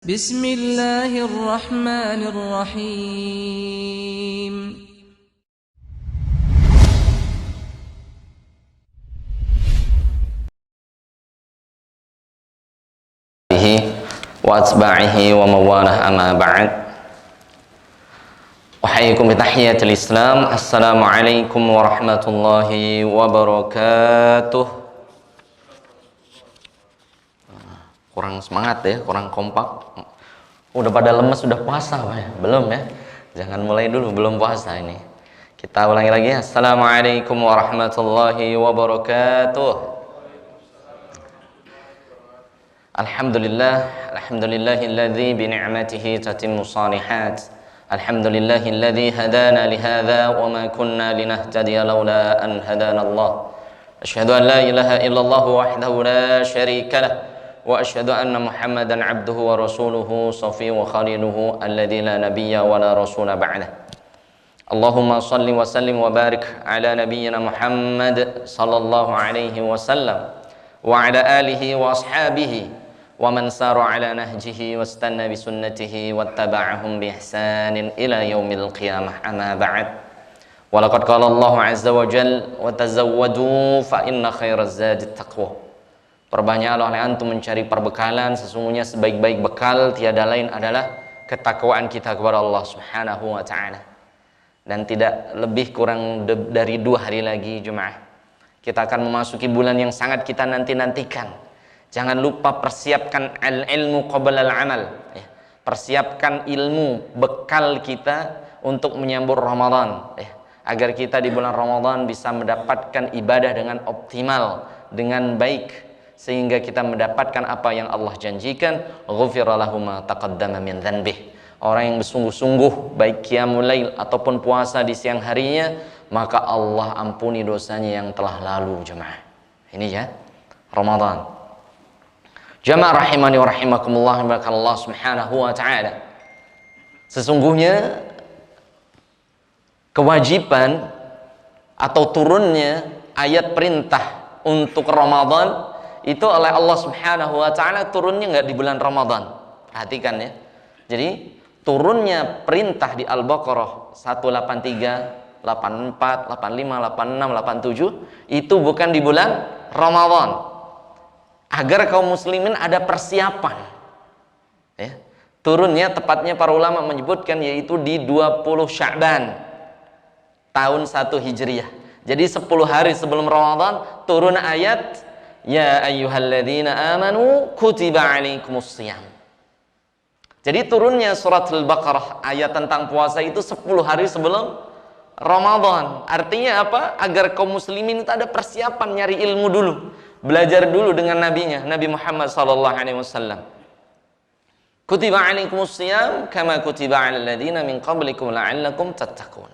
Bismillahirrahmanirrahim. Wa atba'ihi wa mawalah amma ba'd. Uhayyikum bi tahiyyatil Islam. Assalamualaikum warahmatullahi wabarakatuh. Kurang semangat ya, kurang kompak. Udah pada lemes, sudah puasa Pak ya? Belum ya? Jangan mulai dulu, belum puasa ini. Kita ulangi lagi. Assalamualaikum warahmatullahi wabarakatuh. Alhamdulillahilladzi bi ni'matihi tatimmu shalihat. Alhamdulillahilladzi hadana li hadza wa ma kunna linahtadiya laula an hadana Allah. Asyhadu an la ilaha illallah wahdahu la syarika lah. Wa asyhadu anna Muhammadan abduhu wa rasuluhu safiyyuhu wa khaliluhu alladzi la nabiyya wa la rasula ba'dah. Allahumma salli wa sallim wa barik ala nabiyyina Muhammad sallallahu alaihi wasallam wa ala alihi wa ashabihi wa man sara ala nahjihi wastanna bi sunnatihi wattaba'ahum bi ihsanin ila yaumil qiyamah. Amma ba'd. Wa laqad qala Allah azza wa jalla wa tazawwadu fa inna khairaz zadi taqwa. Perbanyaklah oleh antum mencari perbekalan, sesungguhnya sebaik-baik bekal tiada lain adalah ketakwaan kita kepada Allah Subhanahu wa taala. Dan tidak lebih kurang dari 2 hari lagi jemaah, kita akan memasuki bulan yang sangat kita nanti-nantikan. Jangan lupa persiapkan al-ilmu qabla al-amal ya. Persiapkan ilmu, bekal kita untuk menyambut Ramadan ya. Agar kita di bulan Ramadan bisa mendapatkan ibadah dengan optimal, dengan baik, sehingga kita mendapatkan apa yang Allah janjikan, ghufira lahu ma taqaddama min dzanbih. Orang yang bersungguh-sungguh baik qiyamul lail ataupun puasa di siang harinya, maka Allah ampuni dosanya yang telah lalu jemaah. Ini ya Ramadan. Jamaah rahimani wa rahimakumullah, Allah Subhanahu wa taala. Sesungguhnya kewajiban atau turunnya ayat perintah untuk Ramadan itu oleh Allah Subhanahu wa taala turunnya enggak di bulan Ramadan. Perhatikan ya. Jadi turunnya perintah di Al-Baqarah 183, 84, 85, 86, 87 itu bukan di bulan Ramadan. Agar kaum muslimin ada persiapan. Ya. Turunnya tepatnya para ulama menyebutkan yaitu di 20 Sya'ban tahun 1 Hijriah. Jadi 10 hari sebelum Ramadan turun ayat ya ayyuhalladzina amanu kutiba alaikumus shiyam. Jadi turunnya surat Al-Baqarah ayat tentang puasa itu 10 hari sebelum Ramadan. Artinya apa? Agar kaum muslimin itu ada persiapan nyari ilmu dulu, belajar dulu dengan nabinya, Nabi Muhammad sallallahu alaihi wasallam. Kutiba alaikumus shiyam kama kutiba alal ladzina min qablikum la'allakum tattaqun.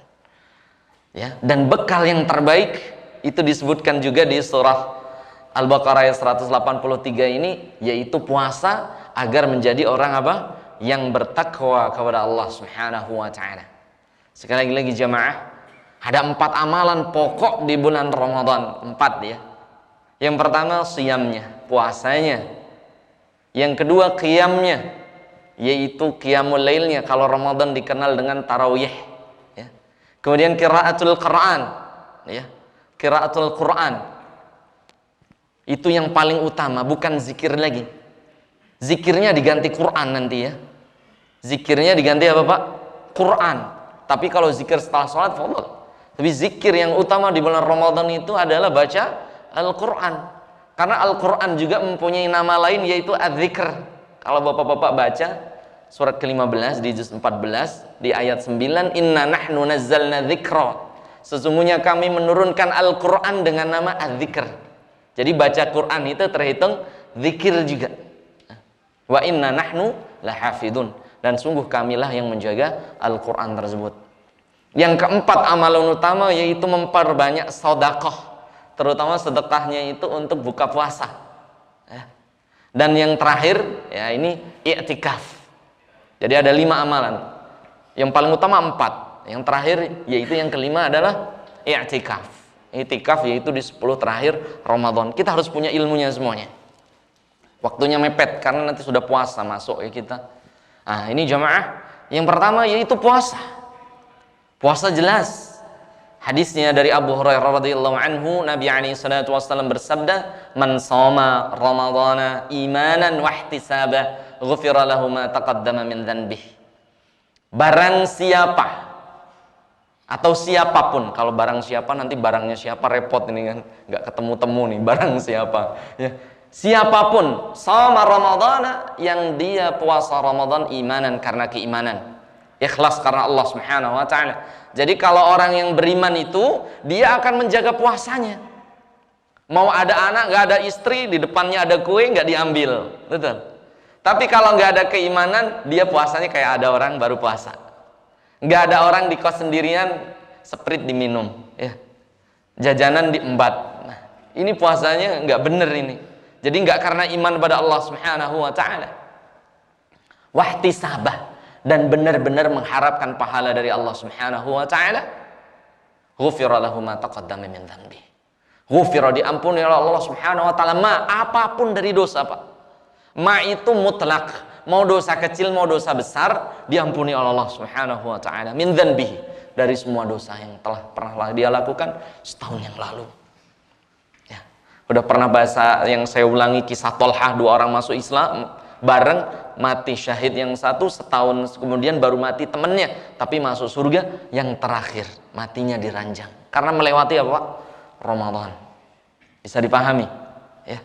Ya, dan bekal yang terbaik itu disebutkan juga di surah Al-Baqarah ayat 183 ini, yaitu puasa agar menjadi orang apa? Yang bertakwa kepada Allah Subhanahu wa taala. Sekali lagi jamaah, ada 4 amalan pokok di bulan Ramadan, 4 ya. Yang pertama siyamnya, puasanya. Yang kedua qiyamnya, yaitu qiyamul lailnya, kalau Ramadan dikenal dengan tarawih ya. Kemudian qiraatul Quran ya. Qiraatul Quran itu yang paling utama, bukan zikir lagi. Zikirnya diganti Quran nanti ya. Zikirnya diganti apa Pak? Quran. Tapi kalau zikir setelah sholat, fadhil. Tapi zikir yang utama di bulan Ramadan itu adalah baca Al-Quran. Karena Al-Quran juga mempunyai nama lain yaitu Az-Zikr. Kalau bapak-bapak baca surat ke-15 di juz 14 di ayat 9, inna nahnu nazzalna dzikra. Sesungguhnya kami menurunkan Al-Quran dengan nama Az-Zikr. Jadi baca Quran itu terhitung zikir juga. Wa inna nahnu lahafidun. Dan sungguh kamilah yang menjaga Al-Quran tersebut. Yang keempat amalan utama yaitu memperbanyak sedekah. Terutama sedekahnya itu untuk buka puasa. Dan yang terakhir ya ini i'tikaf. Jadi ada 5 amalan. Yang paling utama 4. Yang terakhir yaitu yang kelima adalah i'tikaf. I'tikaf yaitu di 10 terakhir Ramadan. Kita harus punya ilmunya semuanya. Waktunya mepet karena nanti sudah puasa masuk ya kita. Nah, ini jamaah. Yang pertama yaitu puasa. Puasa jelas. Hadisnya dari Abu Hurairah radhiyallahu anhu, Nabi alaihi salatu wasallam bersabda, "Man shoma Ramadhana imanan wa ihtisaba, ghufira lahu ma taqaddama min dhanbihi." Barang siapa atau siapapun, kalau barang siapa nanti barangnya siapa repot ini kan, nggak ketemu-temu nih barang siapa ya. Siapapun shoma Ramadhana, yang dia puasa Ramadan imanan karena keimanan, ikhlas karena Allah Subhanahu wa taala. Jadi kalau orang yang beriman itu, dia akan menjaga puasanya. Mau ada anak, nggak ada istri, di depannya ada kue, nggak diambil. Betul. Tapi kalau nggak ada keimanan, dia puasanya kayak ada orang baru puasa. Nggak ada orang di kos sendirian, sprit diminum. Ya. Jajanan diembat. Nah, ini puasanya nggak bener ini. Jadi nggak karena iman pada Allah Subhanahu wa ta'ala. Wahtisabah. Dan benar-benar mengharapkan pahala dari Allah Subhanahu wa taala. Ghufira lahu ma taqaddama min dhanbi. Ghufira, diampuni oleh Allah Subhanahu wa taala ma, apapun dari dosa, Pak. Ma itu mutlak, mau dosa kecil mau dosa besar diampuni oleh Allah Subhanahu wa taala. Min dhanbi, dari semua dosa yang telah pernah dia lakukan setahun yang lalu. Ya. Udah pernah bahasa yang saya ulangi kisah Tolhah, 2 orang masuk Islam bareng, mati syahid yang satu, setahun kemudian baru mati temennya, tapi masuk surga yang terakhir matinya di ranjang karena melewati apa, Pak? Ramadan. Bisa dipahami ya,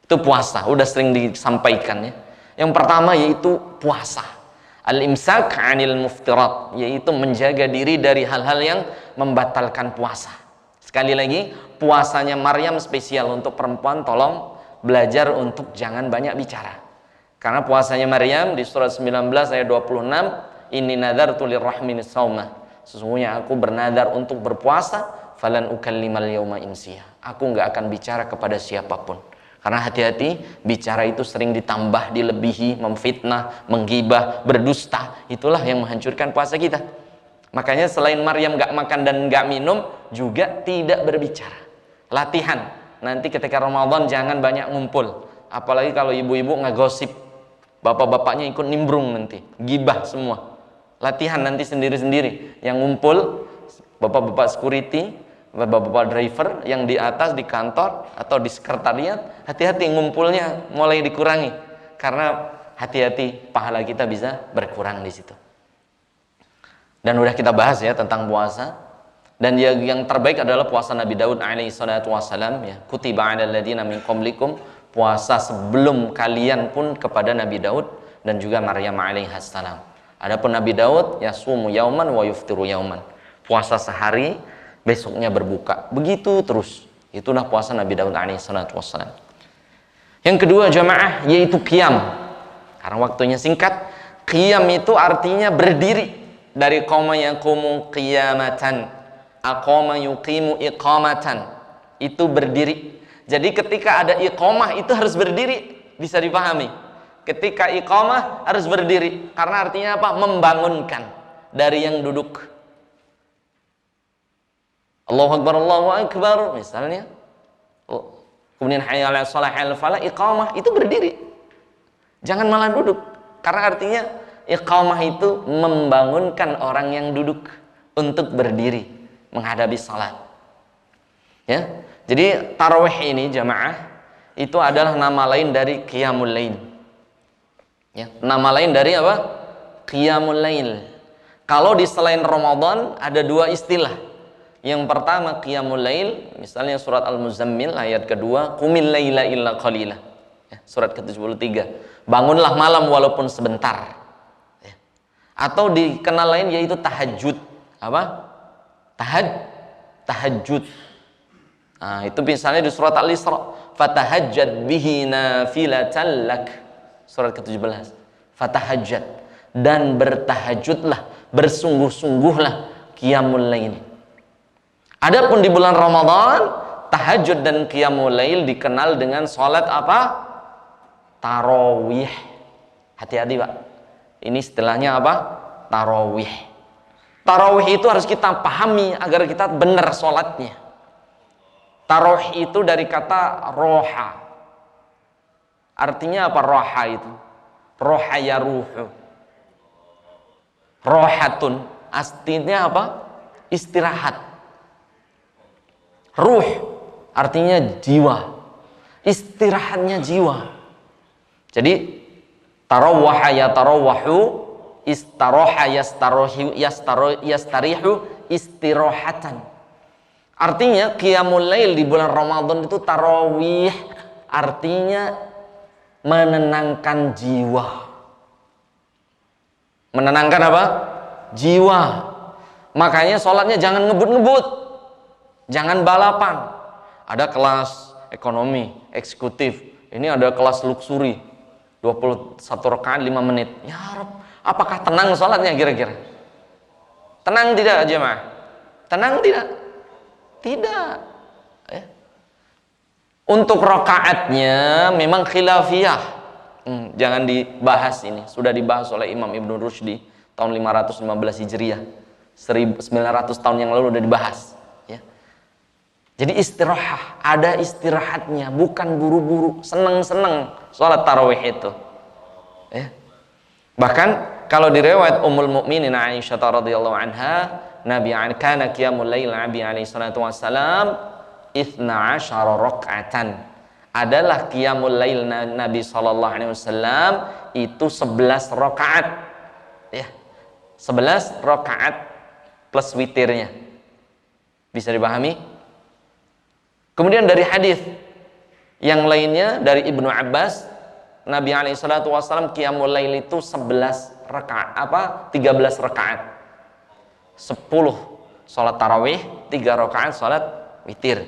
itu puasa, udah sering disampaikan ya. Yang pertama yaitu puasa, al-imsak 'anil muftirat, yaitu menjaga diri dari hal-hal yang membatalkan puasa. Sekali lagi, puasanya Maryam spesial untuk perempuan, tolong belajar untuk jangan banyak bicara. Karena puasanya Maryam di surat 19 ayat 26, inni nadartu lirrahmani shauma, sesungguhnya aku bernadar untuk berpuasa, falan ukallimal yauma insiya, aku nggak akan bicara kepada siapapun. Karena hati-hati, bicara itu sering ditambah, dilebihi, memfitnah, menggibah, berdusta, itulah yang menghancurkan puasa kita. Makanya selain Maryam nggak makan dan nggak minum, juga tidak berbicara. Latihan, nanti ketika Ramadan jangan banyak ngumpul, apalagi kalau ibu-ibu ngegosip, bapak-bapaknya ikut nimbrung nanti, gibah semua. Latihan nanti sendiri-sendiri. Yang ngumpul, bapak-bapak security, bapak-bapak driver yang di atas di kantor atau di sekretariat, hati-hati ngumpulnya mulai dikurangi. Karena hati-hati pahala kita bisa berkurang di situ. Dan udah kita bahas ya tentang puasa. Dan yang terbaik adalah puasa Nabi Daud alaihi salatu wassalam ya. Kutiba 'alal ladzina min qablikum, puasa sebelum kalian pun kepada Nabi Daud dan juga Maryam alaihissalam. Adapun Nabi Daud yasumu yauman wa yuftiru yauman, puasa sehari besoknya berbuka, begitu terus. Itulah puasa Nabi Daud alaihissalam. Yang kedua jamaah yaitu qiyam. Karena waktunya singkat, qiyam itu artinya berdiri, dari qama yaqumu qiyamatan, aqama yuqimu iqamatan, itu berdiri. Jadi ketika ada iqamah itu harus berdiri, bisa dipahami. Ketika iqamah harus berdiri, karena artinya apa? Membangunkan dari yang duduk. Allahu Akbar, misalnya. Kemudian hayya 'alas shalah, hayya 'alal falah, iqamah itu berdiri. Jangan malah duduk, karena artinya iqamah itu membangunkan orang yang duduk untuk berdiri menghadapi salat. Ya. Jadi tarawih ini jamaah itu adalah nama lain dari qiyamul lail. Ya, nama lain dari apa? Qiyamul lail. Kalau di selain Ramadan ada 2 istilah. Yang pertama qiyamul lail, misalnya surat Al-Muzammil ayat kedua, qumil laila illa qalila. Ya, surat ke-73. Bangunlah malam walaupun sebentar. Ya. Atau dikenal lain yaitu tahajud. Apa? Tahajud. Nah, itu misalnya di surat Al-Isra, fatahajjad bihi nafilatan lak, surat ke-17. Fatahajjad, dan bertahajudlah, bersungguh-sungguhlah qiyamul lail. Adapun di bulan Ramadan, tahajud dan qiyamul lail dikenal dengan salat apa? Tarawih. Hati-hati, Pak. Ini istilahnya apa? Tarawih. Tarawih itu harus kita pahami agar kita benar salatnya. Tarawih itu dari kata roha. Artinya apa roha itu? Roha ya ruhu. Rohatun. Artinya apa? Istirahat. Ruh. Artinya jiwa. Istirahatnya jiwa. Jadi tarawwaha ya tarawwahu, istaroha yastarihu istirahatan. Artinya qiyamul lail di bulan Ramadan itu tarawih, artinya menenangkan jiwa. Menenangkan apa? Jiwa. Makanya sholatnya jangan ngebut-ngebut, jangan balapan. Ada kelas ekonomi, eksekutif, ini ada kelas luxury 21 rakaat 5 menit. Ya Rabb, apakah tenang sholatnya kira-kira? Tenang tidak jemaah? Tenang tidak? Tidak. Untuk rakaatnya memang khilafiyah. Jangan dibahas ini. Sudah dibahas oleh Imam Ibn Rushdi tahun 515 Hijriah. 1900 tahun yang lalu sudah dibahas. Ya. Jadi istirahat, ada istirahatnya, bukan buru-buru, seneng-seneng sholat tarawih itu. Ya. Bahkan kalau di riwayat Ummul Mukminin Aisyah radhiyallahu anha, Nabi kana qiyamul lail Nabi alaihi salatu wassalam 12 rakaatan. Adalah qiyamul lail Nabi sallallahu alaihi wasallam itu 11 rakaat. Ya. 11 rakaat plus witirnya. Bisa dipahami? Kemudian dari hadis yang lainnya dari Ibnu Abbas, Nabi alaihi salatu wasallam qiyamul lail itu 11 rakaat, 13 rakaat. 10 salat tarawih, 3 rakaat salat witir.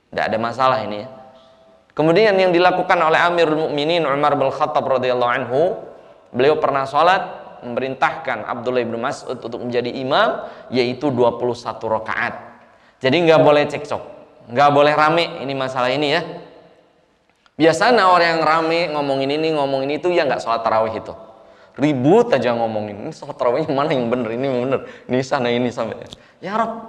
Tidak ada masalah ini ya. Kemudian yang dilakukan oleh Amirul Mukminin Umar bin Khattab radhiyallahu anhu, beliau pernah salat memerintahkan Abdullah bin Mas'ud untuk menjadi imam, yaitu 21 rakaat. Jadi nggak boleh cekcok, nggak boleh rame ini masalah ini ya. Biasanya orang yang rame ngomongin ini ngomongin itu ya nggak sholat tarawih itu, ribut aja ngomongin ini sholat tarawihnya mana yang bener, ini yang bener, ini sana ini sampai. Ya Rob,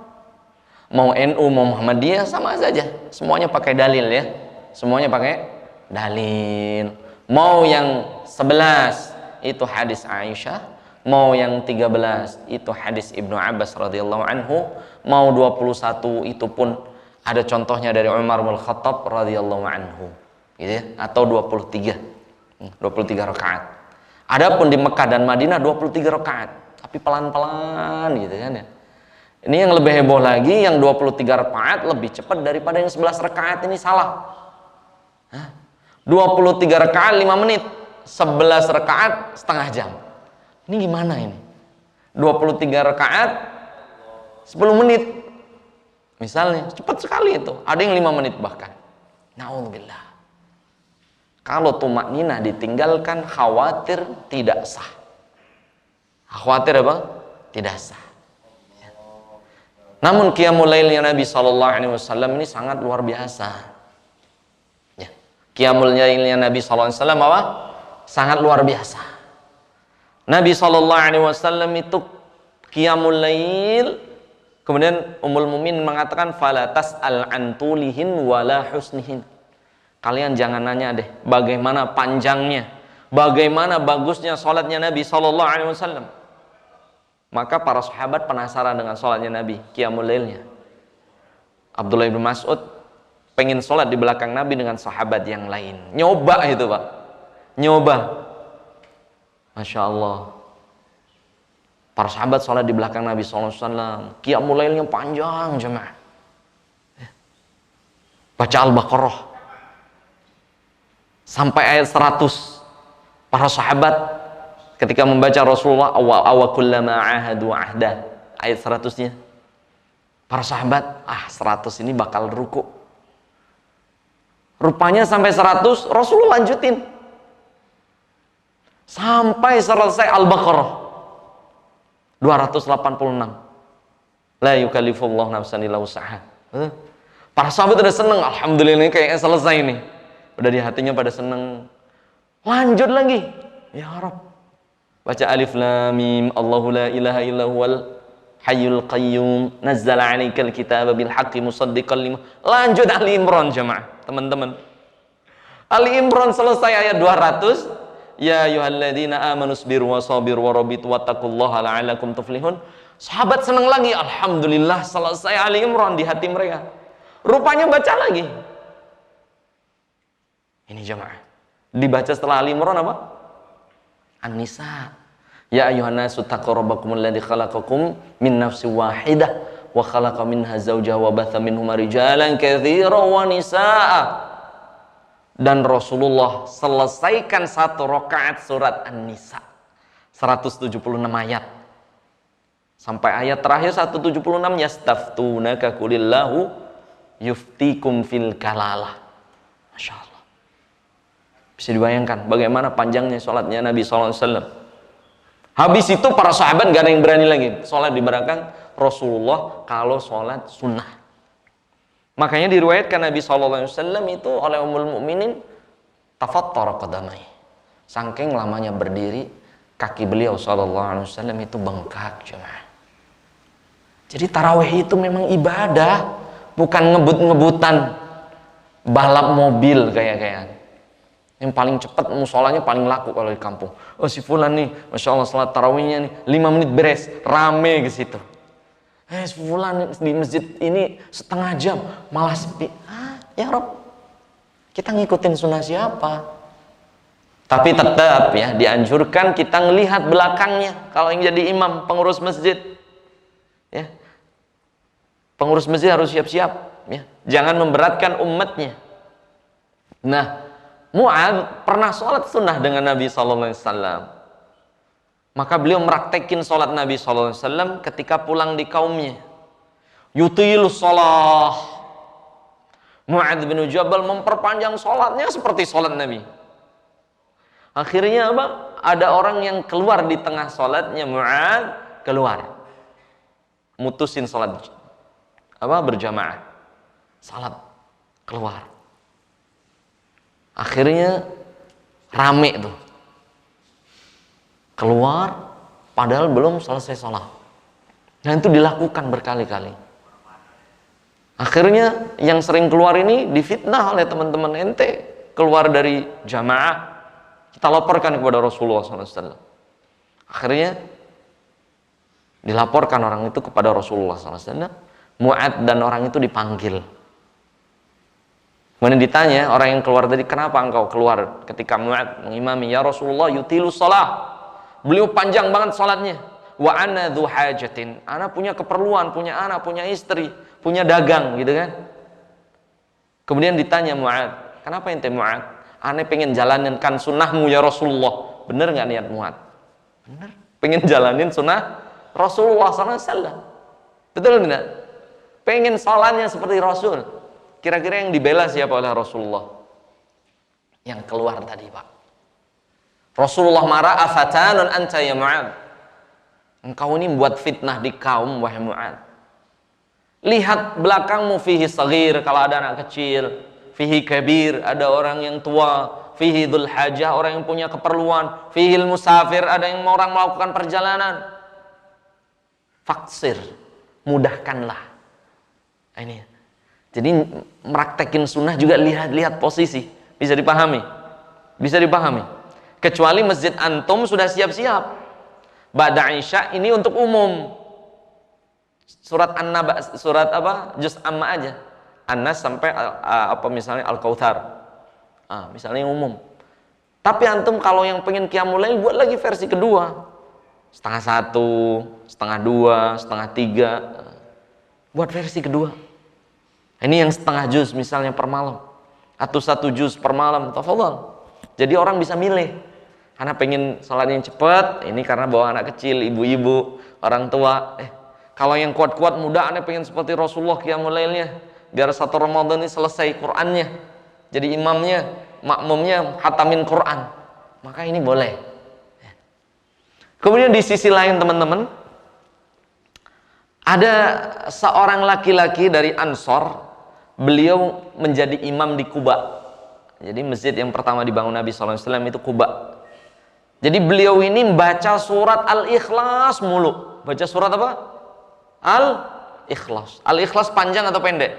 mau NU mau Muhammadiyah sama saja, semuanya pakai dalil ya, semuanya pakai dalil. Mau yang 11 itu hadis Aisyah, mau yang 13 itu hadis Ibnu Abbas radhiyallahu anhu, mau 21 itu pun ada contohnya dari Umar bin Khattab radhiyallahu anhu, gitu ya, atau 23 rakaat. Adapun di Mekah dan Madinah 23 rakaat, tapi pelan-pelan gitu kan ya. Ini yang lebih heboh lagi, yang 23 rakaat lebih cepat daripada yang 11 rakaat, ini salah. 23 rakaat 5 menit, 11 rakaat setengah jam. Ini gimana ini? 23 rakaat 10 menit. Misalnya, cepat sekali itu. Ada yang 5 menit bahkan. Na'udzubillah. Kalau tumakninah ditinggalkan, khawatir tidak sah. Khawatir apa? Tidak sah. Ya. Namun qiyamul lailnya Nabi SAW ini sangat luar biasa. Ya. Qiyamul lailnya Nabi SAW apa? Sangat luar biasa. Nabi SAW itu qiyamul lail, kemudian Ummul Mukminin mengatakan fala tas'al an tulihin wala husnihin. Kalian jangan nanya deh bagaimana panjangnya, bagaimana bagusnya salatnya Nabi SAW. Maka para sahabat penasaran dengan salatnya Nabi, qiyamul lailnya. Abdullah bin Mas'ud pengen salat di belakang Nabi dengan sahabat yang lain. Nyoba itu Pak, nyoba. Masya Allah. Para sahabat salat di belakang Nabi SAW, qiyamul lailnya panjang jemaah. Baca Al-Baqarah sampai ayat 100. Para sahabat ketika membaca Rasulullah awa kullama ahadu ahda, ayat 100-nya. Para sahabat, 100 ini bakal ruku. Rupanya sampai 100 Rasulullah lanjutin. Sampai selesai Al-Baqarah 286. La yukallifullahu nafsan illa wus'aha. Para sahabat udah seneng, alhamdulillah ini kayaknya selesai nih. Udah di hatinya pada seneng. Lanjut lagi. Ya Rabb. Baca Alif Lam Mim, Allahu la ilaha illa huwal hayyul qayyum, nazzala 'alaikal kitaba bil haqqi musaddiqan lima. Lanjut Ali Imran jemaah, teman-teman. Ali Imran selesai ayat 200. Ya ayyuhalladzina amanu sabiru wasabiru warabitu wattaqullaha la'allakum tuflihun. Sahabat senang lagi, alhamdulillah selesai Ali Imran di hati mereka. Rupanya baca lagi. Ini jemaah. Dibaca setelah Ali Imran apa? An-Nisa. Ya ayyuhan nasu taqu rabbakumul ladzi khalaqakum min nafsin wahidah wa khalaqa minha zawjaha wa batha minhuma rijalan katsiran wa nisaa. Dan Rasulullah selesaikan 1 rakaat surat An-Nisa 176 ayat. Sampai ayat terakhir 176, yastaftunaka qulillahu yuftikum fil kalalah. Masya Allah. Bisa dibayangkan bagaimana panjangnya sholatnya Nabi SAW. Habis itu para sahabat gak ada yang berani lagi sholat di belakang Rasulullah kalau sholat sunnah. Makanya diriwayatkan Nabi SAW itu oleh Ummul Mukminin tafattara qadamai. Saking lamanya berdiri, kaki beliau SAW itu bengkak jemaah. Jadi tarawih itu memang ibadah, bukan ngebut-ngebutan balap mobil kayak yang paling cepat musolanya paling laku kalau di kampung. Oh si fulan nih, masya Allah salat tarawihnya nih 5 menit beres, rame ke situ. Si fulan di masjid ini setengah jam malah sepi. Ya Rob, kita ngikutin sunnah siapa? Tapi tetap ya dianjurkan kita ngelihat belakangnya kalau yang jadi imam pengurus masjid. Ya, pengurus masjid harus siap-siap. Ya, jangan memberatkan umatnya. Nah, Mu'adz pernah sholat sunnah dengan Nabi SAW. Maka beliau meraktekin sholat Nabi SAW ketika pulang di kaumnya. Yutilu sholah. Mu'adz bin Jabal memperpanjang sholatnya seperti sholat Nabi. Akhirnya apa? Ada orang yang keluar di tengah sholatnya. Mu'adz keluar. Mutusin sholat berjamaah. Salat keluar. Akhirnya rame tuh. Keluar padahal belum selesai sholat. Nah itu dilakukan berkali-kali. Akhirnya yang sering keluar ini difitnah oleh teman-teman ente. Keluar dari jamaah. Kita laporkan kepada Rasulullah SAW. Akhirnya dilaporkan orang itu kepada Rasulullah SAW. Mu'adz dan orang itu dipanggil. Kemudian ditanya orang yang keluar tadi, kenapa engkau keluar ketika Mu'adz mengimami? Ya Rasulullah yutilu shalah. Beliau panjang banget salatnya. Wa ana dzu hajatin. Ana punya keperluan, punya anak, punya istri, punya dagang gitu kan. Kemudian ditanya Mu'adz, kenapa ente Mu'adz? Ana pengen jalaninkan sunnahmu ya Rasulullah. Bener nggak niat Mu'adz? Bener. Pengen jalanin sunnah Rasulullah SAW. Betul tidak? Pengen salatnya seperti Rasul. Kira-kira yang dibela siapa oleh Rasulullah? Yang keluar tadi Pak. Rasulullah marah, afatanun anta ya Mu'adz. Engkau ini buat fitnah di kaum wahai Mu'adz. Lihat belakangmu, fihi saghir kalau ada anak kecil, fihi kabir ada orang yang tua, fihi dzul hajah orang yang punya keperluan, fihi musafir ada yang orang melakukan perjalanan. Faksir, mudahkanlah. Ini. Jadi meraktekin sunnah juga lihat posisi. Bisa dipahami? Bisa dipahami. Kecuali masjid antum sudah siap-siap. Ba'da Isya ini untuk umum. Surat An-Naba, surat apa? Juz Amma aja. An-Nas sampai misalnya Al-Kautsar. Misalnya yang umum. Tapi antum kalau yang pengen qiyamul lail buat lagi versi kedua. 1:30, 1:30, 1:30. Buat versi kedua. Ini yang setengah juz misalnya per malam atau 1 juz per malam, tafadhol. Jadi orang bisa milih. Karena pengen salatnya cepat, ini karena bawa anak kecil, ibu-ibu, orang tua. Kalau yang kuat-kuat muda, anda pengen seperti Rasulullah qiyamul lailnya, biar 1 Ramadan ini selesai Qur'annya. Jadi imamnya, makmumnya hatamin Qur'an. Maka ini boleh. Kemudian di sisi lain teman-teman, ada seorang laki-laki dari Ansor. Beliau menjadi imam di Quba. Jadi masjid yang pertama dibangun Nabi SAW itu Quba. Jadi beliau ini baca surat Al-Ikhlas mulu. Baca surat apa? Al-Ikhlas. Al-Ikhlas panjang atau pendek?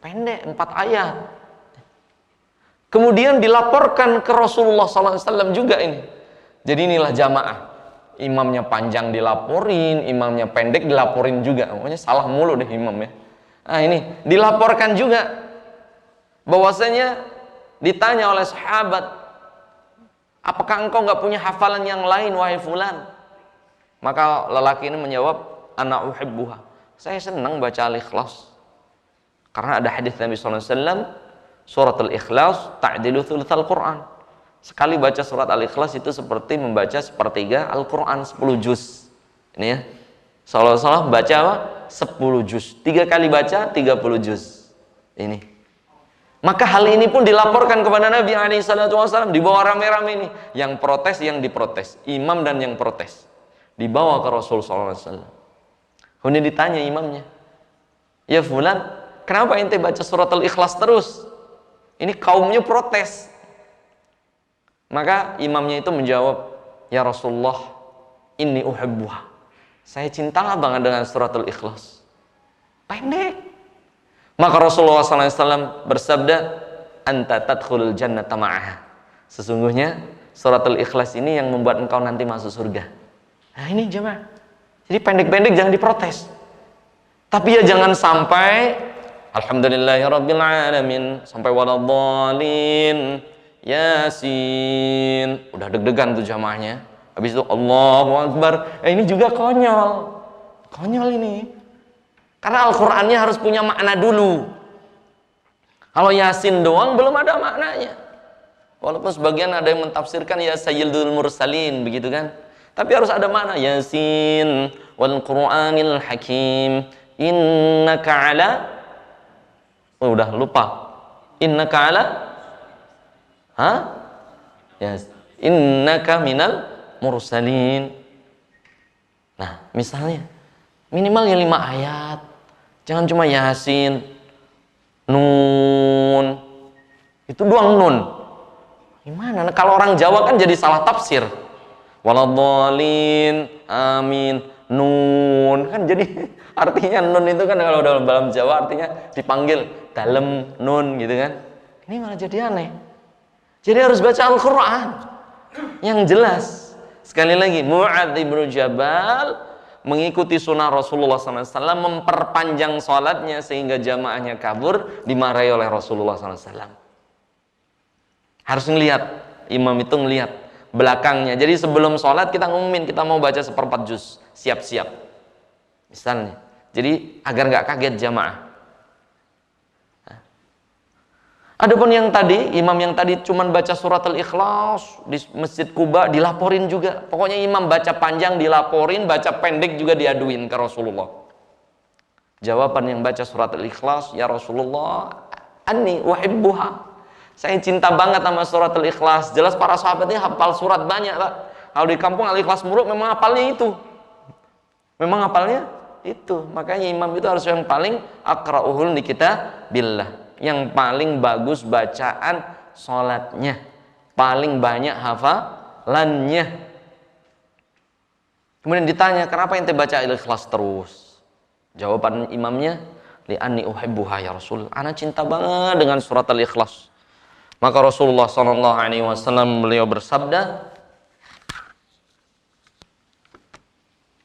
Pendek, 4 ayat. Kemudian dilaporkan ke Rasulullah SAW juga ini. Jadi inilah jamaah. Imamnya panjang dilaporin, imamnya pendek dilaporin juga. Pokoknya salah mulu deh imam ya. Nah ini dilaporkan juga. Bahwasanya ditanya oleh sahabat, apakah engkau nggak punya hafalan yang lain wahai fulan? Maka lelaki ini menjawab, ana uhibbuha. Saya senang baca Al-Ikhlas. Karena ada hadis Nabi SAW, surat Al-Ikhlas ta'dilu thulutsal Quran. Sekali baca surat Al-Ikhlas itu seperti membaca sepertiga Al-Quran 10 juz. Ini ya. Salah baca apa? 10 juz. 3 kali baca 30 juz. Ini. Maka hal ini pun dilaporkan kepada Nabi SAW, dibawa rame-rame ini. Yang protes, yang diprotes. Imam dan yang protes. Dibawa ke Rasul SAW. Kemudian ditanya imamnya, ya fulan, kenapa ente baca surat Al-Ikhlas terus? Ini kaumnya protes. Maka imamnya itu menjawab, ya Rasulullah, inni uhibbuha. Saya cinta banget dengan surat Al-Ikhlas. Pendek. Maka Rasulullah SAW bersabda, anta tadkhulul jannata ma'aha. Sesungguhnya surat Al-Ikhlas ini yang membuat engkau nanti masuk surga. Nah ini jemaah. Jadi pendek-pendek jangan diprotes. Tapi ya jangan sampai alhamdulillahirrabbilalamin sampai waladhdallin Yasin. Udah deg-degan tuh jamaahnya. Habis itu Allahu Akbar. Ini juga konyol. Konyol ini. Karena Al-Qur'annya harus punya makna dulu. Kalau Yasin doang belum ada maknanya. Walaupun sebagian ada yang mentafsirkan ya Sayyidul Mursalin begitu kan. Tapi harus ada makna. Yasin wal Qur'anil Hakim. Innaka ala, udah lupa. Innaka ala, yes. Innaka minal mursalin. Nah, misalnya minimal ya 5 ayat. Jangan cuma Yasin, Nun. Itu doang Nun. Gimana? Nah, kalau orang Jawa kan jadi salah tafsir. Waladhdallin, amin, Nun. Kan jadi artinya Nun itu kan kalau dalam Jawa artinya dipanggil dalam Nun gitu kan. Ini malah jadi aneh. Jadi harus baca Al-Quran yang jelas. Sekali lagi, Mu'adz bin Jabal mengikuti sunnah Rasulullah SAW, memperpanjang sholatnya sehingga jamaahnya kabur, dimarahi oleh Rasulullah SAW. Harus ngelihat, imam itu ngelihat belakangnya. Jadi sebelum sholat kita ngumumin kita mau baca 1/4 juz, siap-siap. Misalnya, jadi agar nggak kaget jamaah. Adapun yang tadi, imam yang tadi cuman baca surat Al-Ikhlas di Masjid Kuba dilaporin juga. Pokoknya imam baca panjang dilaporin, baca pendek juga diaduin ke Rasulullah. Jawaban yang baca surat Al-Ikhlas, ya Rasulullah, anni uhibbuha. Saya cinta banget sama surat Al-Ikhlas. Jelas para sahabatnya hafal surat banyak, Pak. Kalau di kampung Al-Ikhlas mulu memang hafalnya itu. Memang hafalnya itu. Makanya imam itu harus yang paling aqra'uhul li kitabillah. Yang paling bagus bacaan sholatnya, paling banyak hafalannya. Kemudian ditanya, kenapa ente baca Al-Ikhlas terus? Jawaban imamnya, li'anni uhibbuha ya Rasul. Ana cinta banget dengan surat Al-Ikhlas. Maka Rasulullah SAW beliau bersabda,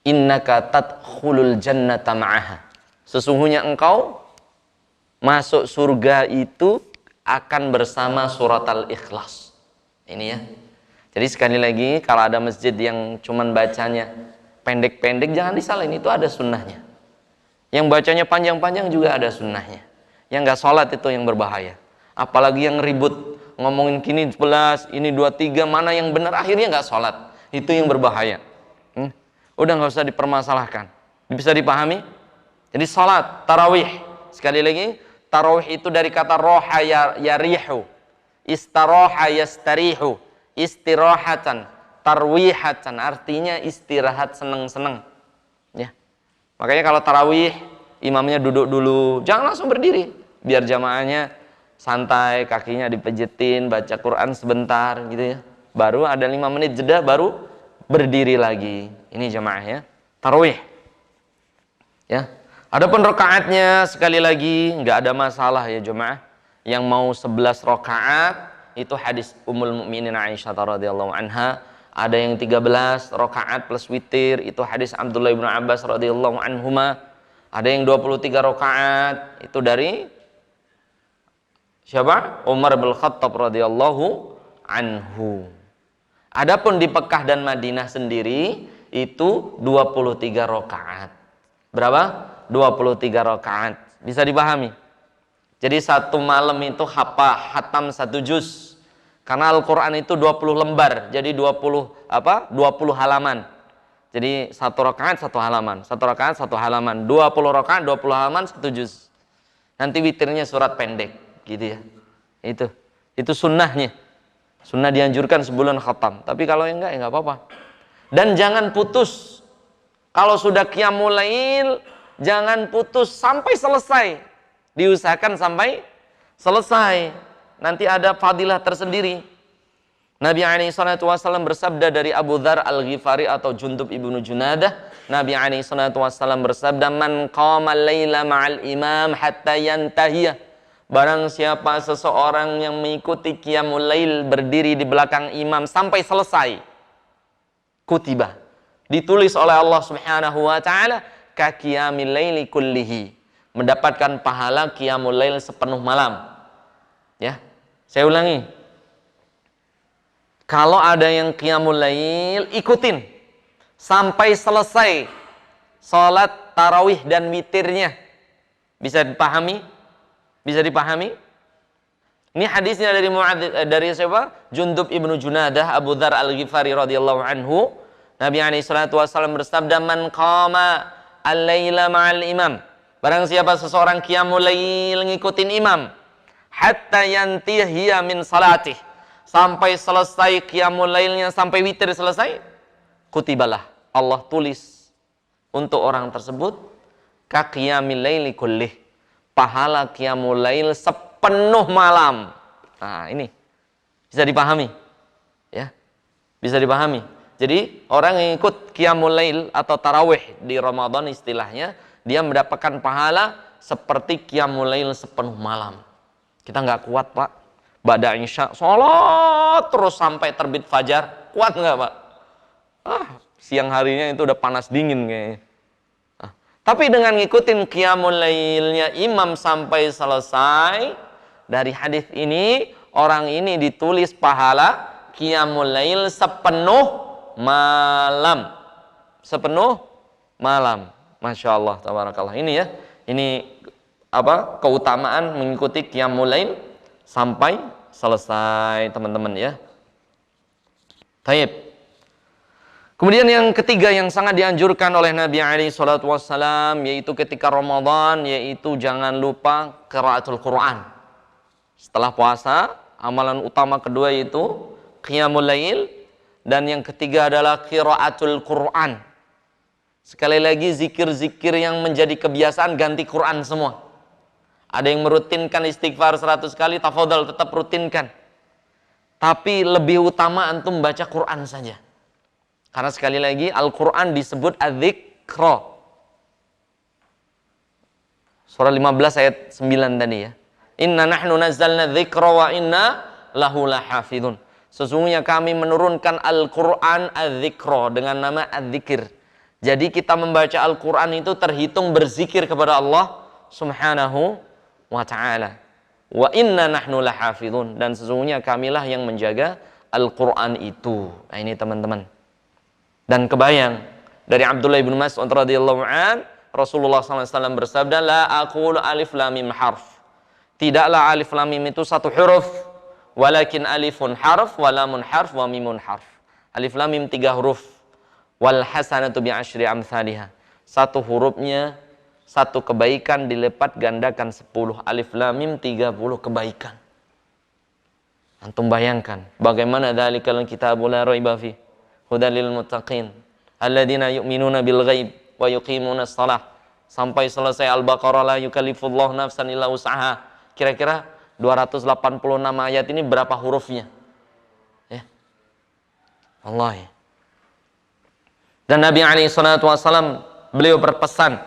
innaka tadkhulul jannata ma'aha. Sesungguhnya engkau masuk surga itu akan bersama surat Al-Ikhlas. Ini ya. Jadi sekali lagi, kalau ada masjid yang cuman bacanya pendek-pendek, jangan disalahin, itu ada sunnahnya. Yang bacanya panjang-panjang juga ada sunnahnya. Yang nggak sholat itu yang berbahaya. Apalagi yang ribut, ngomongin kini 11, ini 23, mana yang benar, akhirnya nggak sholat. Itu yang berbahaya. Udah nggak usah dipermasalahkan. Bisa dipahami? Jadi sholat, tarawih. Sekali lagi, tarawih itu dari kata roha yarihu, istaroha yastarihu, istirahatan, tarwihatan, artinya istirahat seneng-seneng. Ya. Makanya kalau tarawih, imamnya duduk dulu, jangan langsung berdiri, biar jamaahnya santai, kakinya dipijetin, baca Quran sebentar, gitu ya. Baru ada 5 menit jeda, baru berdiri lagi. Ini jamaah ya, tarawih. Ya. Adapun rakaatnya sekali lagi nggak ada masalah ya jemaah. Yang mau 11 rakaat itu hadis Ummul Mukminin Aisyah radhiyallahu anha. Ada yang 13 rakaat plus witir, itu hadis Abdullah bin Abbas radhiyallahu anhuma. Ada yang 23 rakaat, itu dari siapa? Umar bin Khattab radhiyallahu anhu. Adapun di Mekah dan Madinah sendiri itu 23 rakaat. Berapa? 23 rakaat. Bisa dipahami? Jadi satu malam itu hatam satu juz. Karena Al-Quran itu 20 lembar, jadi 20 halaman. Jadi satu rakaat satu halaman, satu rakaat satu halaman, 20 rakaat 20 halaman satu juz. Nanti witirnya surat pendek, gitu ya. Itu sunnahnya. Sunnah dianjurkan sebulan khatam. Tapi kalau enggak ya enggak apa-apa. Dan jangan putus. Kalau sudah qiyamul lail, jangan putus sampai selesai. Diusahakan sampai selesai. Nanti ada fadilah tersendiri. Nabi SAW bersabda dari Abu Dzar Al-Ghifari atau Jundub ibnu Junadah. Nabi SAW bersabda, "Man qama al-laila ma'al imam hatta yantahiyah." Barang siapa seseorang yang mengikuti qiyamul lail, berdiri di belakang imam sampai selesai, kutiba, ditulis oleh Allah Subhanahu wa taala ka qiyamil laili kullihi, mendapatkan pahala qiyamul lail sepenuh malam. Ya. Saya ulangi. Kalau ada yang qiyamul lail, ikutin sampai selesai salat tarawih dan witirnya. Bisa dipahami? Bisa dipahami? Ini hadisnya dari siapa? Jundub ibnu Junadah, Abu Dzar Al-Ghifari radhiyallahu anhu. Nabi SAW bersabda, "Man qama al-laila ma'al imam." Barang siapa seseorang qiyamul lail ngikutin imam, hatta yantihiya min salatih, sampai selesai qiyamul lailnya, sampai witir selesai, kutibalah, Allah tulis untuk orang tersebut ka qiyamil laili kullih, pahala qiyamul lail sepenuh malam. Nah, ini bisa dipahami, ya, bisa dipahami. Jadi orang yang ikut qiyamul lail atau tarawih di Ramadan istilahnya, dia mendapatkan pahala seperti qiyamul lail sepenuh malam. Kita nggak kuat, Pak. Ba'da isya, sholat terus sampai terbit fajar. Kuat nggak, Pak? Siang harinya itu udah panas dingin kayaknya. Tapi dengan ngikutin qiyamul lailnya imam sampai selesai, dari hadis ini, orang ini ditulis pahala qiyamul lail sepenuh malam. Sepenuh malam. Masya Allah, tabarakallah. Ini ya, ini keutamaan mengikuti qiyamul lail sampai selesai, teman-teman ya. Taib. Kemudian yang ketiga yang sangat dianjurkan oleh Nabi SAW, yaitu ketika Ramadan, yaitu jangan lupa qiraatul Quran. Setelah puasa, amalan utama kedua yaitu qiyamul lail, dan yang ketiga adalah qiraatul Quran. Sekali lagi, zikir-zikir yang menjadi kebiasaan ganti Quran semua. Ada yang merutinkan istighfar 100 kali, tafadhal, tetap rutinkan. Tapi lebih utama antum baca Quran saja. Karena sekali lagi Al-Quran disebut adz-dzikra. Surah 15 ayat 9 tadi ya. Inna nahnu nazzalna dzikra wa inna lahu lahafidun. Sesungguhnya kami menurunkan Al-Quran adz-dzikra dengan nama adz-dzikir. Jadi kita membaca Al-Quran itu terhitung berzikir kepada Allah Subhanahu wa ta'ala. Wa inna nahnu lahafidun, dan sesungguhnya kamilah yang menjaga Al-Quran itu. Nah, ini teman-teman. Dan kebayang dari Abdullah bin Mas'ud radhiyallahu an, Rasulullah SAW bersabda, la aqulu alif lam mim harf. Tidaklah alif lam mim itu satu huruf, walakin alifun harf, wa lamun harf, wa mimun harf. Alif lam mim 3 huruf. Wal hasanatu bi asyri amsalihha. Satu hurufnya satu kebaikan dilipat gandakan 10. Alif lam mim 30 kebaikan. Antum bayangkan bagaimana dzalikal kitabul la raiba fi hudal lil muttaqin alladzina yu'minuna bil ghaib wa yuqimunas shalah, sampai selesai Al-Baqarah, la yukallifullahu nafsan illa wus'aha. Kira-kira 286 ayat ini berapa hurufnya? Ya. Allah. Dan Nabi SAW beliau berpesan,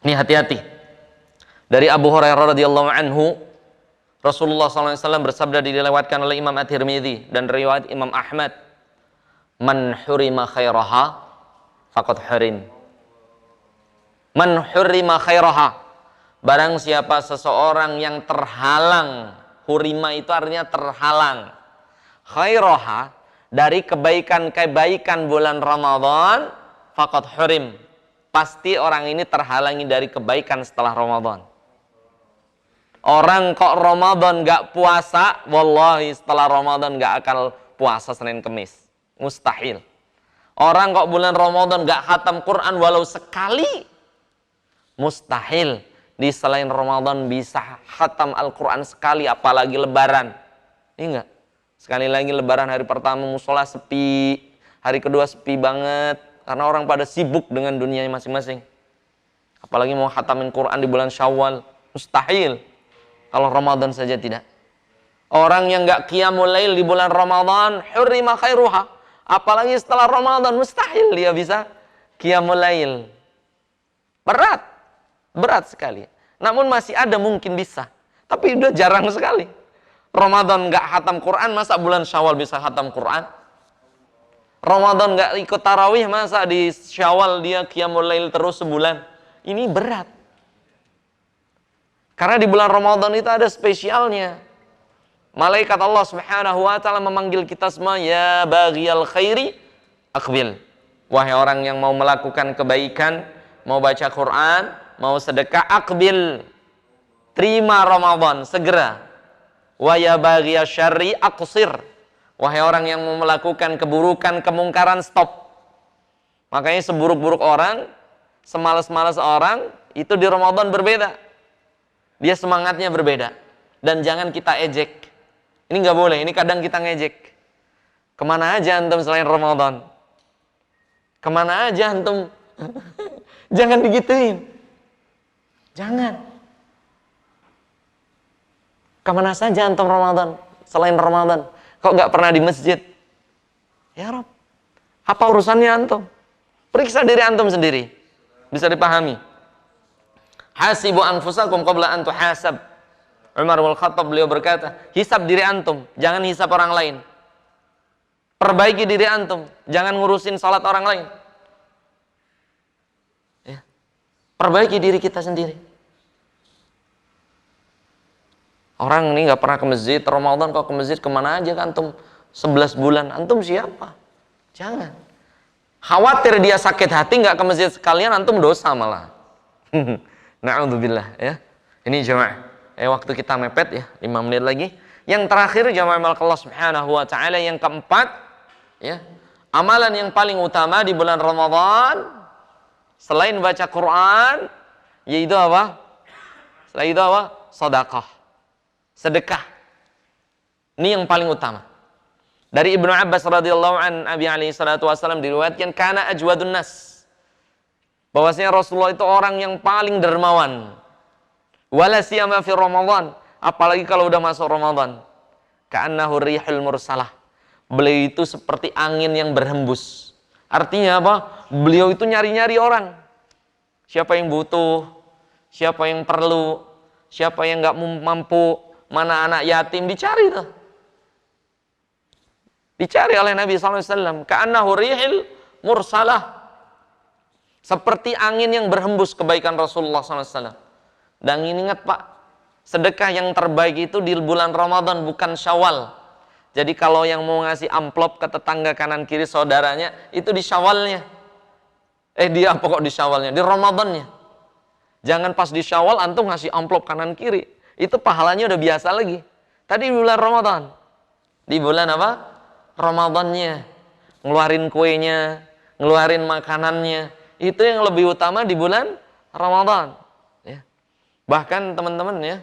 ini hati-hati. Dari Abu Hurairah radhiyallahu anhu, Rasulullah SAW bersabda, dilewatkan oleh Imam At-Tirmidzi dan riwayat Imam Ahmad, man hurima khairaha faqad hurim. Man hurima khairaha, barang siapa seseorang yang terhalang, hurima itu artinya terhalang, khairaha, dari kebaikan-kebaikan bulan Ramadan, faqad hurim, pasti orang ini terhalangi dari kebaikan setelah Ramadan. Orang kok Ramadan gak puasa, wallahi setelah Ramadan gak akan puasa Senin Kemis. Mustahil. Orang kok bulan Ramadan gak khatam Quran walau sekali, mustahil. Di selain Ramadan bisa khatam Al-Quran sekali, apalagi Lebaran. Iya gak? Sekali lagi Lebaran hari pertama musola sepi, hari kedua sepi banget, karena orang pada sibuk dengan dunianya masing-masing. Apalagi mau khatamin Quran di bulan Syawal, mustahil. Kalau Ramadan saja tidak. Orang yang gak qiyamul lail di bulan Ramadan, hurrima khairuha, apalagi setelah Ramadan, mustahil dia bisa qiyamul lail. Berat, berat sekali. Namun masih ada mungkin bisa, tapi udah jarang sekali. Ramadan gak khatam Quran, masa bulan Syawal bisa khatam Quran? Ramadan gak ikut tarawih, masa di Syawal dia qiyamul lail terus sebulan? Ini berat. Karena di bulan Ramadan itu ada spesialnya. Malaikat Allah Subhanahu wa taala memanggil kita semua, ya baghiyal khairi aqbil. Wahai orang yang mau melakukan kebaikan, mau baca Quran, mau sedekah, aqbil. Terima Ramadan segera. Wa ya baghiyasy syarri aqsir. Wahai orang yang mau melakukan keburukan, kemungkaran, stop. Makanya seburuk-buruk orang, semalas-malas orang, itu di Ramadan berbeda. Dia semangatnya berbeda. Dan jangan kita ejek. Ini nggak boleh, ini kadang kita ngejek. Kemana aja antum selain Ramadan? Kemana aja antum? Jangan digituin. Jangan. Kemana saja antum Ramadan? Selain Ramadan. Kok nggak pernah di masjid? Ya Rob, apa urusannya antum? Periksa diri antum sendiri. Bisa dipahami. Hasibu anfusakum qabla an tuhasab. Umar bin Khattab beliau berkata, hisab diri antum, jangan hisab orang lain. Perbaiki diri antum, jangan ngurusin salat orang lain. Ya. Perbaiki diri kita sendiri. Orang ini nggak pernah ke masjid, Ramadan kok ke masjid, kemana aja kan antum 11 bulan, antum siapa? Jangan. Khawatir dia sakit hati nggak ke masjid sekalian, antum dosa malah. Na'udzubillah ya. Ini jemaah. Waktu kita mepet ya, 5 menit lagi. Yang terakhir jemaah Allah Subhanahu wa taala, yang keempat ya. Amalan yang paling utama di bulan Ramadan selain baca Quran yaitu apa? Selain itu apa? Sedekah. Sedekah. Ini yang paling utama. Dari Ibnu Abbas radhiyallahu an Nabi alaihi salatu wasallam diriwayatkan kana ajwadun nas. Bahwasanya Rasulullah itu orang yang paling dermawan. Wala siyama fi Ramadan, apalagi kalau udah masuk Ramadan. Ka'annahu rihul mursalah. Beliau itu seperti angin yang berhembus. Artinya apa? Beliau itu nyari-nyari orang. Siapa yang butuh, siapa yang perlu, siapa yang nggak mampu, mana anak yatim, dicari tuh. Dicari oleh Nabi SAW. Ka'annahu rihul mursalah. Seperti angin yang berhembus kebaikan Rasulullah SAW. Dan ingat Pak, sedekah yang terbaik itu di bulan Ramadan, bukan Syawal. Jadi kalau yang mau ngasih amplop ke tetangga kanan kiri saudaranya, itu di Syawalnya. Dia apa kok di Syawalnya? Di Ramadannya. Jangan pas di Syawal antum ngasih amplop kanan kiri. Itu pahalanya udah biasa lagi. Tadi di bulan Ramadan. Di bulan apa? Ramadannya. Ngeluarin kuenya, ngeluarin makanannya. Itu yang lebih utama di bulan Ramadan ya. Bahkan teman-teman ya,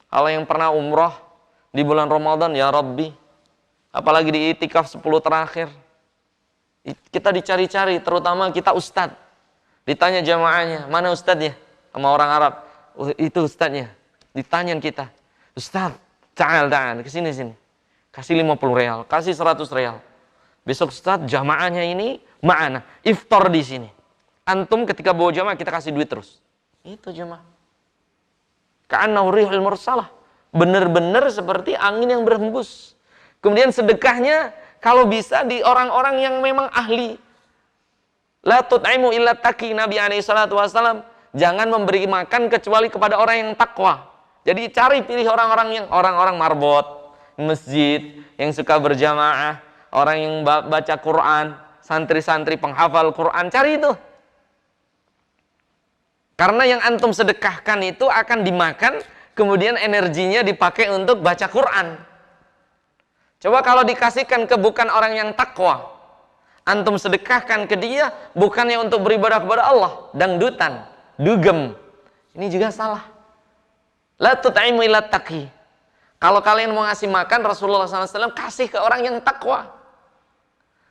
kalau yang pernah umroh di bulan Ramadan, ya Rabbi, apalagi di itikaf 10 terakhir, kita dicari-cari, terutama kita ustadz, ditanya jamaahnya, mana ustadznya? Sama orang Arab, itu ustadznya, ditanya kita, ustadz, ta'al, kesini, kasih 50 real, kasih 100 real, besok ustadz jamaahnya ini ma'ana, iftar di sini. Antum ketika bawa jamaah kita kasih duit terus. Itu jamaah. Ka'annahu rihul mursalah. Benar-benar seperti angin yang berhembus. Kemudian sedekahnya kalau bisa di orang-orang yang memang ahli. La tut'imu illa taqi, Nabi alaihi salatu wasallam, jangan memberi makan kecuali kepada orang yang takwa. Jadi cari pilih orang-orang marbot, masjid, yang suka berjamaah, orang yang baca Quran, santri-santri penghafal Quran, cari itu. Karena yang antum sedekahkan itu akan dimakan, kemudian energinya dipakai untuk baca Quran. Coba kalau dikasihkan ke bukan orang yang takwa, antum sedekahkan ke dia bukannya untuk beribadah kepada Allah, dangdutan, dugem. Ini juga salah. La tut'imu illa taqi. Kalau kalian mau ngasih makan, Rasulullah SAW kasih ke orang yang takwa.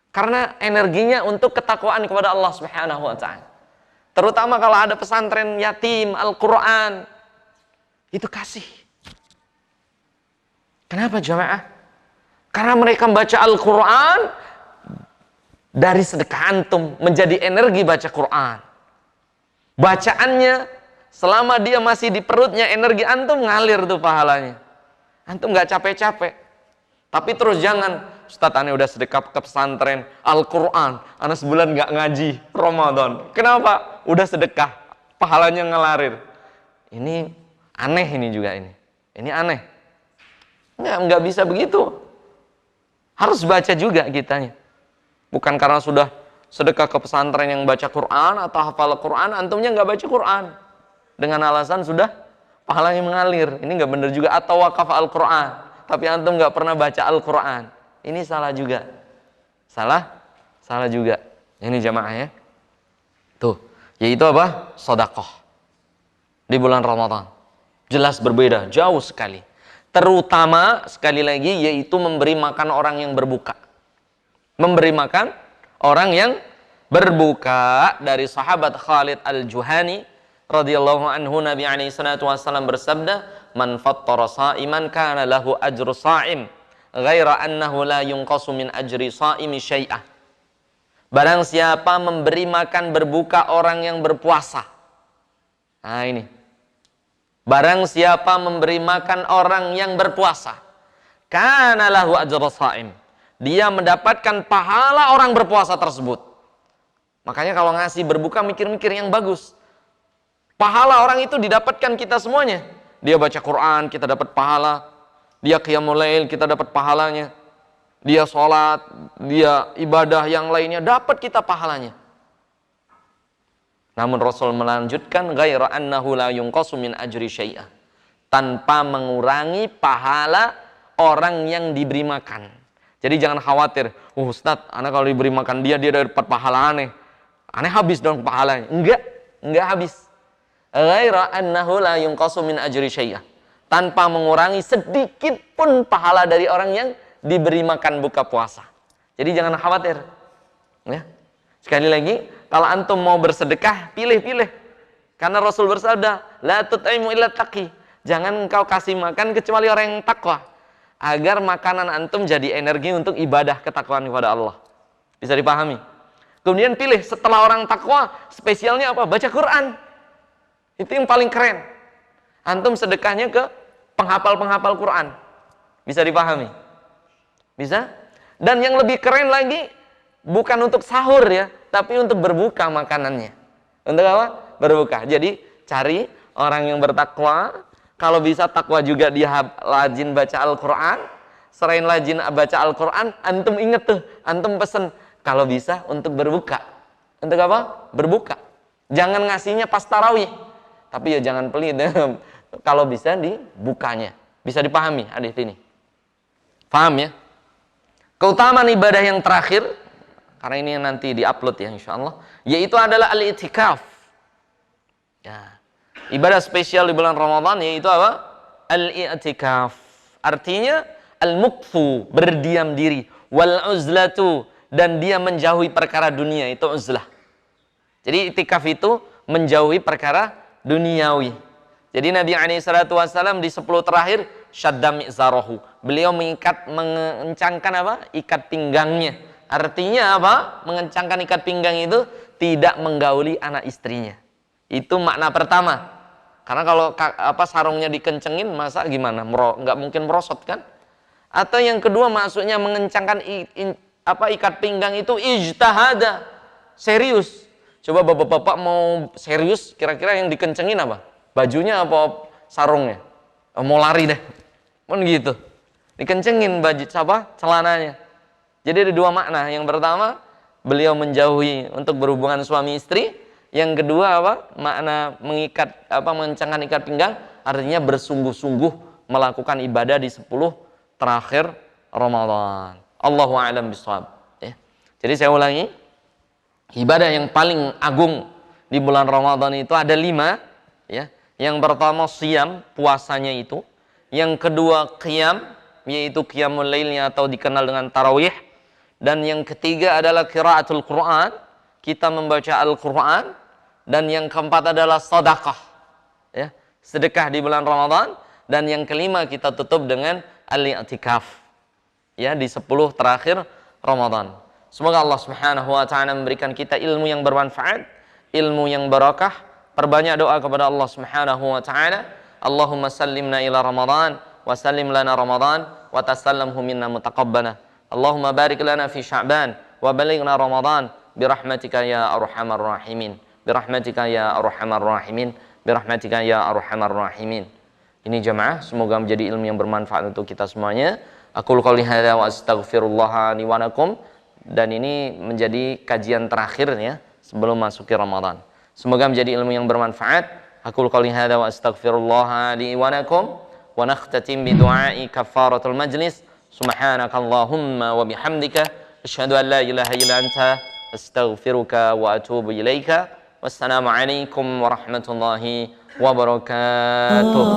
Karena energinya untuk ketakwaan kepada Allah Subhanahu wa ta'ala. Terutama kalau ada pesantren yatim, Al-Quran, itu kasih. Kenapa jamaah? Karena mereka membaca Al-Quran, dari sedekah antum menjadi energi baca Quran. Bacaannya selama dia masih di perutnya, energi antum ngalir tuh pahalanya. Antum nggak capek-capek. Tapi terus jangan, Ustadz ane udah sedekah ke pesantren Al-Quran, ane sebulan nggak ngaji Ramadan. Kenapa? Udah sedekah, pahalanya ngelarir. Ini aneh, ini juga ini aneh. Nggak bisa begitu. Harus baca juga kitanya. Bukan karena sudah sedekah ke pesantren yang baca Quran atau hafal Quran, antumnya nggak baca Quran. Dengan alasan sudah pahalanya mengalir. Ini nggak benar juga. Atau wakaf Al-Quran, tapi antum nggak pernah baca Al-Quran. Ini salah juga. Salah juga. Ini jamaah ya. Tuh, yaitu apa? Sedekah di bulan Ramadan. Jelas berbeda, jauh sekali. Terutama sekali lagi yaitu memberi makan orang yang berbuka. Memberi makan orang yang berbuka. Dari sahabat Khalid Al-Juhani radhiyallahu anhu, Nabi alaihi salatu wasallam bersabda, "Man fattara sha'iman kana lahu ajru sha'im, ghaira annahu la yunqasu min ajri sha'imi syai'ah." Barang siapa memberi makan berbuka orang yang berpuasa. Nah ini. Barang siapa memberi makan orang yang berpuasa, kana lahu ajru sha'im. Dia mendapatkan pahala orang berpuasa tersebut. Makanya kalau ngasih berbuka mikir-mikir yang bagus. Pahala orang itu didapatkan kita semuanya. Dia baca Quran, kita dapat pahala. Dia qiyamul lail, kita dapat pahalanya. Dia sholat, dia ibadah yang lainnya, dapat kita pahalanya. Namun Rasul melanjutkan, ghaira annahu la yunqasu min ajri syai'ah. Tanpa mengurangi pahala orang yang diberi makan. Jadi jangan khawatir, Ustadz, anak kalau diberi makan dia dapat pahala aneh. Aneh habis dong pahalanya. Enggak habis. Ghaira annahu la yunqasu min ajri syai'ah. Tanpa mengurangi sedikit pun pahala dari orang yang diberi makan buka puasa. Jadi jangan khawatir. Ya. Sekali lagi, kalau antum mau bersedekah, pilih-pilih. Karena Rasul bersabda, la tut'imu illa taqi. Jangan engkau kasih makan kecuali orang yang takwa. Agar makanan antum jadi energi untuk ibadah ketakwaan kepada Allah. Bisa dipahami? Kemudian pilih setelah orang takwa, spesialnya apa? Baca Quran. Itu yang paling keren. Antum sedekahnya ke penghafal-penghafal Quran. Bisa dipahami? Bisa? Dan yang lebih keren lagi, bukan untuk sahur ya, tapi untuk berbuka makanannya. Untuk apa? Berbuka. Jadi cari orang yang bertakwa. Kalau bisa takwa juga dia rajin baca Al-Quran. Selain rajin baca Al-Quran, antum inget tuh, antum pesen kalau bisa untuk berbuka. Untuk apa? Berbuka. Jangan ngasihnya pas tarawih. Tapi ya jangan pelit. Kalau bisa dibukanya. Bisa dipahami hadis ini. Paham ya? Keutamaan ibadah yang terakhir, karena ini nanti diupload ya insyaallah, yaitu adalah al-i'tikaf. Ya. Ibadah spesial di bulan Ramadan yaitu apa? Al-i'tikaf. Artinya al-mukthu, berdiam diri, wal uzlatu, dan dia menjauhi perkara dunia, itu uzlah. Jadi i'tikaf itu menjauhi perkara duniawi. Jadi Nabi SAW di 10 terakhir syadda mi'zarahu. Beliau mengencangkan apa? Ikat pinggangnya. Artinya apa? Mengencangkan ikat pinggang itu tidak menggauli anak istrinya. Itu makna pertama. Karena kalau sarungnya dikencengin, masa gimana? Nggak mungkin merosot kan? Atau yang kedua maksudnya mengencangkan ikat pinggang itu ijtihada, serius. Coba bapak-bapak mau serius, kira-kira yang dikencengin apa? Bajunya apa sarungnya? Mau lari deh. Kan gitu. Dikencengin baju celananya. Jadi ada dua makna. Yang pertama, beliau menjauhi untuk berhubungan suami istri. Yang kedua makna mengencangkan ikat pinggang, artinya bersungguh-sungguh melakukan ibadah di 10 terakhir Ramadan. Allahu a'lam bishawab. Ya. Jadi saya ulangi, ibadah yang paling agung di bulan Ramadan itu ada 5. Ya. Yang pertama siyam, puasanya itu. Yang kedua qiyam, yaitu qiyamul lailnya atau dikenal dengan tarawih. Dan yang ketiga adalah qiraatul Quran, kita membaca Al-Quran. Dan yang keempat adalah sedekah, ya, sedekah di bulan Ramadan. Dan yang kelima kita tutup dengan al-i'tikaf, ya, di 10 terakhir Ramadan. Semoga Allah Subhanahu wa taala memberikan kita ilmu yang bermanfaat, ilmu yang barakah. Perbanyak doa kepada Allah Subhanahu wa taala. Allahumma sallimna ila Ramadan wa sallim lana Ramadan wa tasallamhu minna mutaqabbana. Allahumma barik lana fi Sya'ban wa balighna Ramadan birahmatika ya arhamar rahimin. Birahmatika ya arhamar rahimin. Birahmatika ya arhamar rahimin. Ini jamaah, semoga menjadi ilmu yang bermanfaat untuk kita semuanya. Aqulu qouli hadza wa astaghfirullah li wa lakum. Dan ini menjadi kajian terakhirnya sebelum masuki Ramadan. Semoga menjadi ilmu yang bermanfaat. Aqulu qouli hadza wa astaghfirullah li wa lakum. Wa nakhtatim bi du'ai kafaratul majlis. Subhanakallahumma wa bihamdika asyhadu an la ilaha illa anta astaghfiruka wa atubu ilaika. Wassalamualaikum warahmatullahi wabarakatuh.